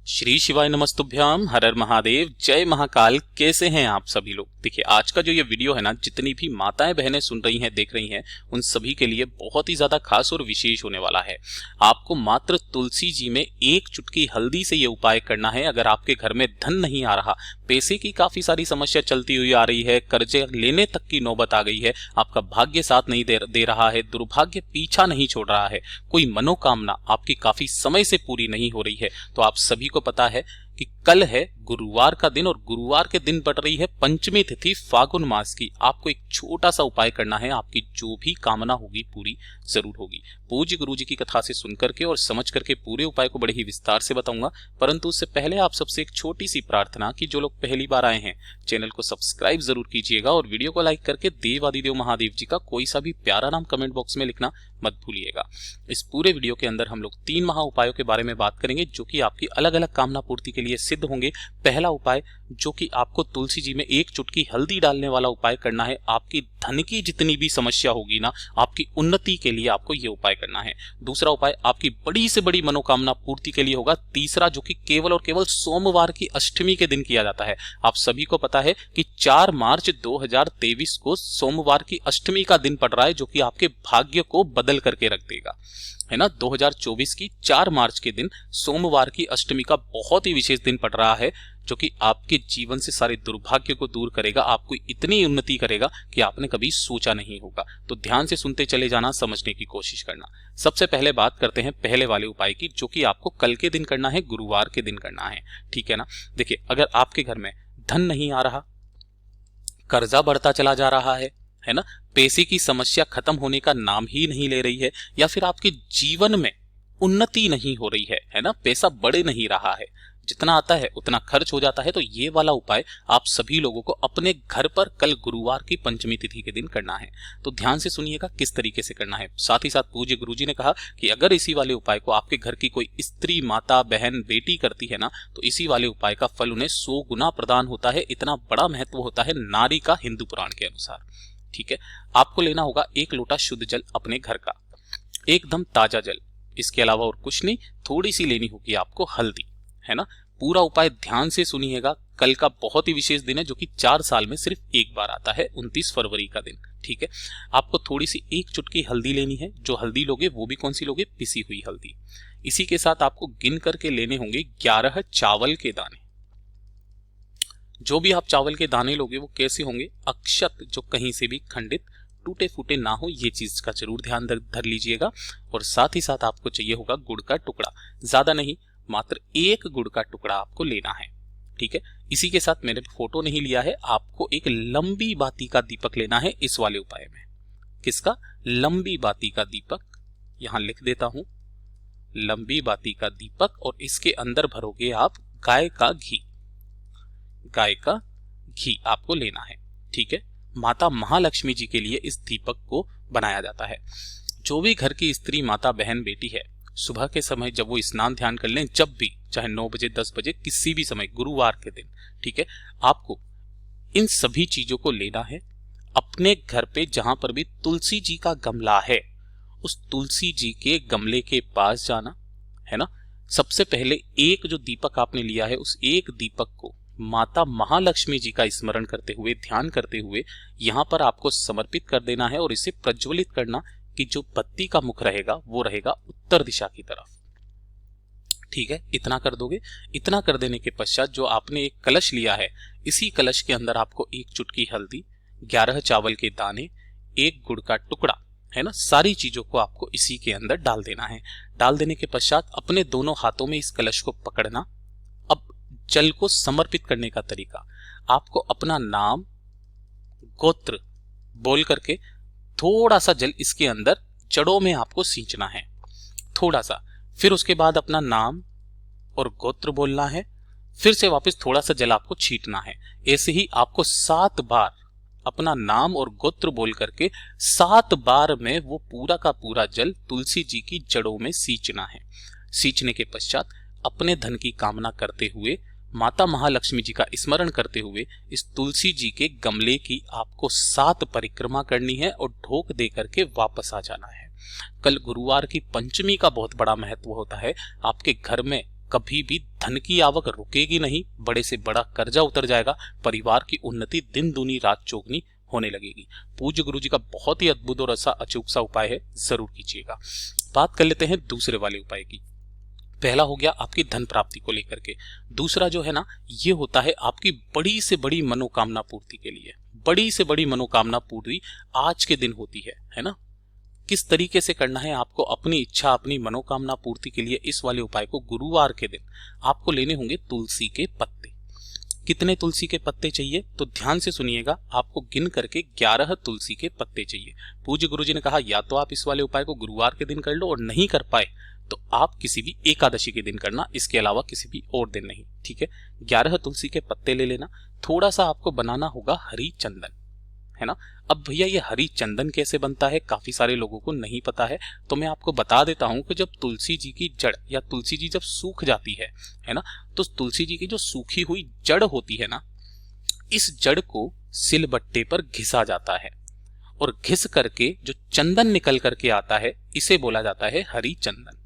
श्री शिवाय नमस्तुभ्याम, हर हर महादेव, जय महाकाल। कैसे हैं आप सभी लोग। देखिए, आज का जो ये वीडियो है ना, जितनी भी माताएं बहनें सुन रही हैं, देख रही हैं, उन सभी के लिए बहुत ही ज्यादा खास और विशेष होने वाला है। आपको मात्र तुलसी जी में एक चुटकी हल्दी से ये उपाय करना है। अगर आपके घर में धन नहीं आ रहा, पैसे की काफी सारी समस्या चलती हुई आ रही है, कर्जे लेने तक की नौबत आ गई है, आपका भाग्य साथ नहीं दे रहा है, दुर्भाग्य पीछा नहीं छोड़ रहा है, कोई मनोकामना आपकी काफी समय से पूरी नहीं हो रही है, तो आप सभी को पता है कि कल है गुरुवार का दिन और गुरुवार के दिन पड़ रही है पंचमी तिथि फागुन मास की। आपको एक छोटा सा उपाय करना है, आपकी जो भी कामना होगी पूरी जरूर होगी। पूज्य गुरु जी की कथा से सुनकर के और समझ करके पूरे उपाय को बड़े ही विस्तार से बताऊंगा, परंतु उससे पहले आप सबसे एक छोटी सी प्रार्थना कि जो लोग पहली बार आए हैं, चैनल को सब्सक्राइब जरूर कीजिएगा और वीडियो को लाइक करके देवादिदेव महादेव जी का कोई सा भी प्यारा नाम कमेंट बॉक्स में लिखना मत भूलिएगा। इस पूरे वीडियो के अंदर हम लोग 3 महा उपायों के बारे में बात करेंगे, जो कि आपकी अलग अलग कामना पूर्ति के लिए सिद्ध होंगे। पहला उपाय, जो कि आपको तुलसी जी में एक चुटकी हल्दी डालने वाला उपाय करना है। आपकी धन की जितनी भी समस्या होगी ना, आपकी उन्नति के लिए आपको यह उपाय करना है। दूसरा उपाय आपकी बड़ी से बड़ी मनोकामना पूर्ति के लिए होगा। तीसरा, जो कि केवल और केवल सोमवार की अष्टमी के दिन किया जाता है। आप सभी को पता है कि 4 मार्च 2023 को सोमवार की अष्टमी का दिन पड़ रहा है, जो कि आपके भाग्य को बदल करके रख देगा, है ना। 2024 की 4 मार्च के दिन सोमवार की अष्टमी का बहुत ही विशेष दिन पड़ रहा है, जो कि आपके जीवन से सारे दुर्भाग्य को दूर करेगा, आपको इतनी उन्नति करेगा कि आपने कभी सोचा नहीं होगा। तो ध्यान से सुनते चले जाना, समझने की कोशिश करना। सबसे पहले बात करते हैं पहले वाले उपाय की, जो कि आपको कल के दिन करना है, गुरुवार के दिन करना है, ठीक है ना। देखिए, अगर आपके घर में धन नहीं आ रहा, कर्जा बढ़ता चला जा रहा है ना, पैसे की समस्या खत्म होने का नाम ही नहीं ले रही है, या फिर आपके जीवन में उन्नति नहीं हो रही है ना, पैसा बढ़ नहीं रहा है, जितना आता है उतना खर्च हो जाता है, तो ये वाला उपाय आप सभी लोगों को अपने घर पर कल गुरुवार की पंचमी तिथि के दिन करना है। तो ध्यान से सुनिएगा किस तरीके से करना है। साथ ही साथ पूज्य गुरुजी ने कहा कि अगर इसी वाले उपाय को आपके घर की कोई स्त्री, माता, बहन, बेटी करती है ना, तो इसी वाले उपाय का फल उन्हें 100 गुना प्रदान होता है। इतना बड़ा महत्व होता है नारी का हिंदू पुराण के अनुसार, ठीक है। आपको लेना होगा 1 लोटा शुद्ध जल अपने घर का, एकदम ताजा जल, इसके अलावा और कुछ नहीं। थोड़ी सी लेनी होगी आपको हल्दी, है ना। पूरा उपाय ध्यान से सुनिएगा। कल का बहुत ही विशेष दिन है, जो कि 4 साल में सिर्फ एक बार आता है, 29 फरवरी का दिन, ठीक है। आपको थोड़ी सी 1 चुटकी हल्दी लेनी है। जो हल्दी लोगे वो भी कौन सी लोगे, पिसी हुई हल्दी। इसी के साथ आपको गिन करके लेने होंगे 11 चावल के दाने। जो भी आप चावल के दाने लोगे वो कैसे होंगे, अक्षत, जो कहीं से भी खंडित टूटे फूटे ना हो, ये चीज का जरूर ध्यान धर लीजिएगा। और साथ ही साथ आपको चाहिए होगा गुड़ का टुकड़ा, ज्यादा नहीं, मात्र 1 गुड़ का टुकड़ा आपको लेना है, ठीक है। इसी के साथ मैंने फोटो नहीं लिया है, आपको एक लंबी बाती का दीपक लेना है इस वाले उपाय में। किसका, लंबी बाती का दीपक, यहां लिख देता हूं, लंबी बाती का दीपक। और इसके अंदर भरोगे आप गाय का घी, गाय का घी आपको लेना है, ठीक है। माता महालक्ष्मी जी के लिए इस दीपक को बनाया जाता है। जो भी घर की स्त्री, माता, बहन, बेटी है, सुबह के समय जब वो स्नान ध्यान कर लें, जब भी, चाहे 9 बजे, 10 बजे, किसी भी समय, गुरुवार के दिन, ठीक है, आपको इन सभी चीजों को लेना है। अपने घर पे जहां पर भी तुलसी जी का गमला है, उस तुलसी जी के गमले के पास जाना, है ना। सबसे पहले एक जो दीपक आपने लिया है, उस एक दीपक को माता महालक्ष्मी जी का स्मरण करते हुए, ध्यान करते हुए यहां पर आपको समर्पित कर देना है। और इसे प्रज्वलित करना कि जो बत्ती का मुख रहेगा वो रहेगा उत्तर दिशा की तरफ, ठीक है। इतना कर दोगे। इतना कर देने के पश्चात जो आपने एक कलश लिया है, इसी कलश के अंदर आपको 1 चुटकी हल्दी, 11 चावल के दाने, 1 गुड़ का टुकड़ा, है ना, सारी चीजों को आपको इसी के अंदर डाल देना है। डाल देने के पश्चात अपने दोनों हाथों में इस कलश को पकड़ना। अब जल को समर्पित करने का तरीका, आपको अपना नाम, गोत्र बोल करके थोड़ा सा जल इसके अंदर जड़ों में आपको सींचना है, थोड़ा सा। फिर उसके बाद अपना नाम और गोत्र बोलना है, फिर से वापस थोड़ा सा जल आपको छींटना है। ऐसे ही आपको 7 बार अपना नाम और गोत्र बोल करके 7 बार में वो पूरा का पूरा जल तुलसी जी की जड़ों में सींचना है। सींचने के पश्चात अपने धन की कामना करते हुए, माता महालक्ष्मी जी का स्मरण करते हुए, इस तुलसी जी के गमले की आपको 7 परिक्रमा करनी है और ढोक दे करके वापस आ जाना है। कल गुरुवार की पंचमी का बहुत बड़ा महत्व होता है। आपके घर में कभी भी धन की आवक रुकेगी नहीं, बड़े से बड़ा कर्जा उतर जाएगा, परिवार की उन्नति दिन दूनी रात चौगनी होने लगेगी। पूज्य गुरु जी का बहुत ही अद्भुत और ऐसा अचूक सा उपाय है, जरूर कीजिएगा। बात कर लेते हैं दूसरे वाले उपाय की। पहला हो गया आपकी धन प्राप्ति को लेकर के, दूसरा जो है ना ये होता है आपकी बड़ी से बड़ी मनोकामना पूर्ति के लिए। बड़ी से बड़ी मनोकामना पूर्ति आज के दिन होती है ना। किस तरीके से करना है आपको अपनी इच्छा, अपनी मनोकामना पूर्ति के लिए इस वाले उपाय को गुरुवार के दिन आपको लेने होंगे तुलसी के पत्ते। कितने तुलसी के पत्ते चाहिए तो ध्यान से सुनिएगा, आपको गिन करके 11 तुलसी के पत्ते चाहिए। पूज्य गुरुजी ने कहा या तो आप इस वाले उपाय को गुरुवार के दिन कर लो और नहीं कर पाए तो आप किसी भी एकादशी के दिन करना, इसके अलावा किसी भी और दिन नहीं, ठीक है। 11 तुलसी के पत्ते ले लेना। थोड़ा सा आपको बनाना होगा हरी चंदन, है ना। अब भैया ये हरी चंदन कैसे बनता है, काफी सारे लोगों को नहीं पता है, तो मैं आपको बता देता हूं कि जब तुलसी जी की जड़ या तुलसी जी जब सूख जाती है ना, तो तुलसी जी की जो सूखी हुई जड़ होती है ना, इस जड़ को सिलबट्टे पर घिसा जाता है और घिस करके जो चंदन निकल करके आता है इसे बोला जाता है हरी चंदन,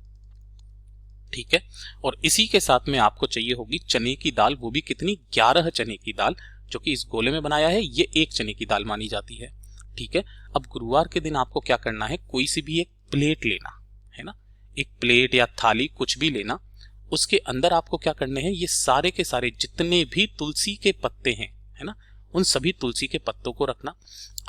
ठीक है। और इसी के साथ में आपको चाहिए होगी चने की दाल, वो भी कितनी, 11 चने की दाल, जो कि इस गोले में बनाया है ये 1 चने की दाल मानी जाती है, ठीक है। अब गुरुवार के दिन आपको क्या करना है, कोई सी भी एक प्लेट लेना है ना, एक प्लेट या थाली कुछ भी लेना, उसके अंदर आपको क्या करने हैं, ये सारे के सारे जितने भी तुलसी के पत्ते हैं है ना, उन सभी तुलसी के पत्तों को रखना।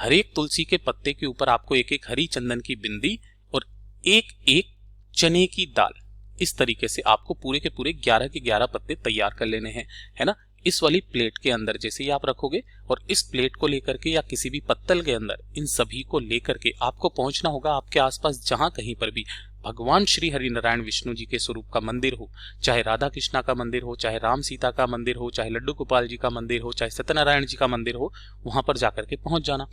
हर एक तुलसी के पत्ते के ऊपर आपको एक एक हरी चंदन की बिंदी और एक एक चने की दाल, इस तरीके से आपको पूरे के पूरे 11 के 11 पत्ते तैयार कर लेने हैं, है ना। इस वाली प्लेट के अंदर जैसे ही आप रखोगे और इस प्लेट को लेकर के या किसी भी पत्तल के अंदर इन सभी को लेकर के आपको पहुंचना होगा आपके आसपास जहां कहीं पर भी भगवान श्री हरि नारायण विष्णु जी के स्वरूप का मंदिर हो, चाहे राधा कृष्णा का मंदिर हो, चाहे राम सीता का मंदिर हो, चाहे लड्डू गोपाल जी का मंदिर हो, चाहे सत्यनारायण जी का मंदिर हो, वहां पर जाकर के पहुंच जाना।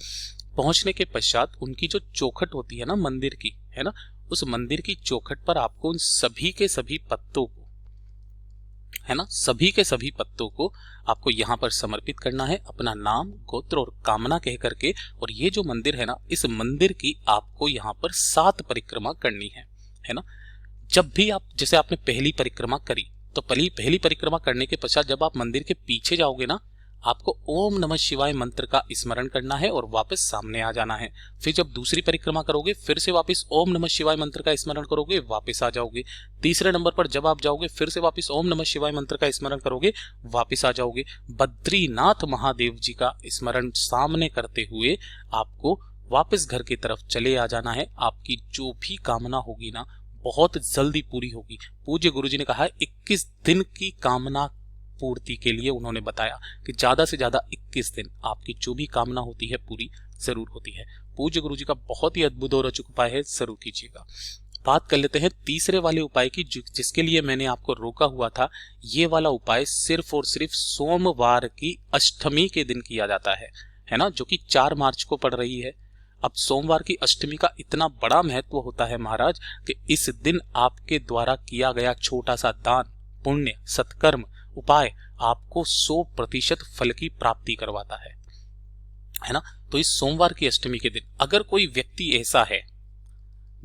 पहुंचने के पश्चात उनकी जो चौखट होती है ना मंदिर की, है ना, उस मंदिर की चौखट पर आपको उन सभी के सभी पत्तों को, है ना, सभी के सभी पत्तों को आपको यहाँ पर समर्पित करना है, अपना नाम, गोत्र और कामना कह करके। और ये जो मंदिर है ना, इस मंदिर की आपको यहाँ पर 7 परिक्रमा करनी है ना। जब भी आप, जैसे आपने पहली परिक्रमा करी तो पहली परिक्रमा करने के पश्चात जब आप मंदिर के पीछे जाओगे ना, आपको ओम नमः शिवाय मंत्र का स्मरण करना है और वापस सामने आ जाना है। फिर जब दूसरी परिक्रमा करोगे फिर से वापस ओम नमः शिवाय मंत्र का स्मरण करोगे, वापस आ जाओगे। तीसरे नंबर पर जब आप जाओगे फिर से वापस ओम नमः शिवाय मंत्र का स्मरण करोगे, वापस आ जाओगे। बद्रीनाथ महादेव जी का स्मरण सामने करते हुए आपको वापस घर की तरफ चले आ जाना है। आपकी जो भी कामना होगी ना बहुत जल्दी पूरी होगी। पूज्य गुरुजी ने कहा है 21 दिन की कामना पूर्ति के लिए उन्होंने बताया कि ज्यादा से ज्यादा 21 दिन आपकी जो भी कामना होती है पूरी जरूर होती है। पूज्य गुरुजी का बहुत ही अद्भुत और अचूक उपाय है, जरूर कीजिएगा। बात कर लेते हैं तीसरे वाले उपाय की, जिसके लिए मैंने आपको रोका हुआ था। ये वाला उपाय सिर्फ और सिर्फ सोमवार की अष्टमी के दिन किया जाता है ना, जो कि 4 मार्च को पड़ रही है। अब सोमवार की अष्टमी का इतना बड़ा महत्व होता है महाराज कि इस दिन आपके द्वारा किया गया छोटा सा दान, पुण्य, सत्कर्म, उपाय आपको 100% फल की प्राप्ति करवाता है ना। तो इस सोमवार की अष्टमी के दिन अगर कोई व्यक्ति ऐसा है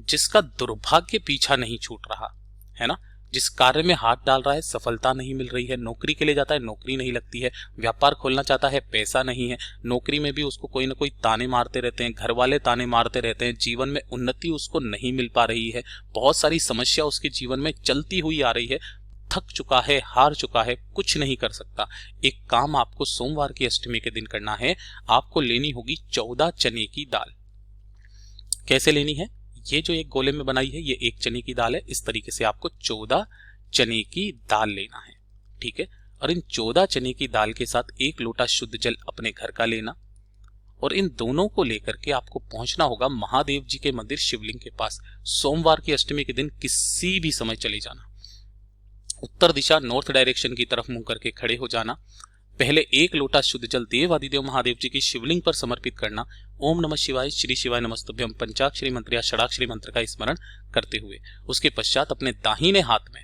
जिसका दुर्भाग्य पीछा नहीं छूट रहा है ना, जिस कार्य में हाथ डाल रहा है सफलता नहीं मिल रही है, नौकरी के लिए जाता है नौकरी नहीं लगती है, व्यापार खोलना चाहता है पैसा नहीं है, नौकरी में भी उसको कोई ना कोई ताने मारते रहते हैं, घर वाले ताने मारते रहते हैं, जीवन में उन्नति उसको नहीं मिल पा रही है, बहुत सारी समस्या उसके जीवन में चलती हुई आ रही है, थक चुका है, हार चुका है, कुछ नहीं कर सकता। एक काम आपको सोमवार की अष्टमी के दिन करना है, आपको लेनी होगी 14 चने की दाल। कैसे लेनी है, ये जो एक गोले में बनाई है ये 1 चने की दाल है, इस तरीके से आपको 14 चने की दाल लेना है, ठीक है। और इन 14 चने की दाल के साथ 1 लोटा शुद्ध जल अपने घर का लेना और इन दोनों को लेकर के आपको पहुंचना होगा महादेव जी के मंदिर शिवलिंग के पास। सोमवार की अष्टमी के दिन किसी भी समय चले जाना, उत्तर दिशा नॉर्थ डायरेक्शन की तरफ मुंह करके खड़े हो जाना। पहले 1 लोटा शुद्ध जल देव आदिदेव महादेव जी की शिवलिंग पर समर्पित करना। ओम नमः शिवाय, श्री शिवाय नमस्तुभ्यम पंचाक्षरी मंत्र या षडाक्षरी मंत्र का स्मरण करते हुए उसके पश्चात अपने दाहिने हाथ में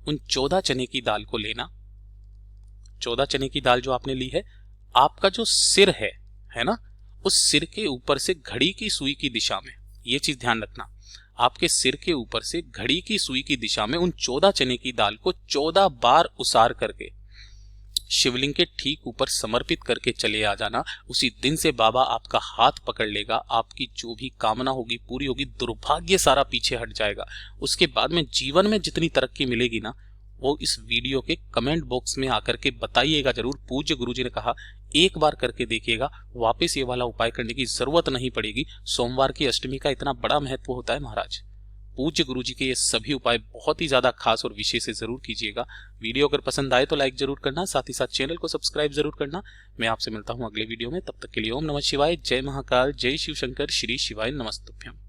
उन 14 चने की दाल को लेना। 14 चने की दाल जो आपने ली है, आपका जो सिर है ना, उस सिर के ऊपर से घड़ी की सुई की दिशा में, ये चीज ध्यान रखना, आपके सिर के ऊपर से घड़ी की सुई की दिशा में उन 14 चने की दाल को 14 बार उसार करके शिवलिंग के ठीक ऊपर समर्पित करके चले आ जाना। उसी दिन से बाबा आपका हाथ पकड़ लेगा, आपकी जो भी कामना होगी पूरी होगी, दुर्भाग्य सारा पीछे हट जाएगा। उसके बाद में जीवन में जितनी तरक्की मिलेगी ना, वो इस वीडियो के कमेंट बॉक्स में आकर के बताइएगा जरूर। पूज्य गुरुजी ने कहा एक बार करके देखिएगा, वापस ये वाला उपाय करने की जरूरत नहीं पड़ेगी। सोमवार की अष्टमी का इतना बड़ा महत्व होता है महाराज। पूज्य गुरुजी के ये सभी उपाय बहुत ही ज्यादा खास और विशेष से जरूर कीजिएगा। वीडियो अगर पसंद आए तो लाइक जरूर करना, साथ ही साथ चैनल को सब्सक्राइब जरूर करना। मैं आपसे मिलता हूं अगले वीडियो में, तब तक के लिए ओम नमः शिवाय, जय महाकाल, जय शिव शंकर, श्री शिवाय नमस्तुभ्यम।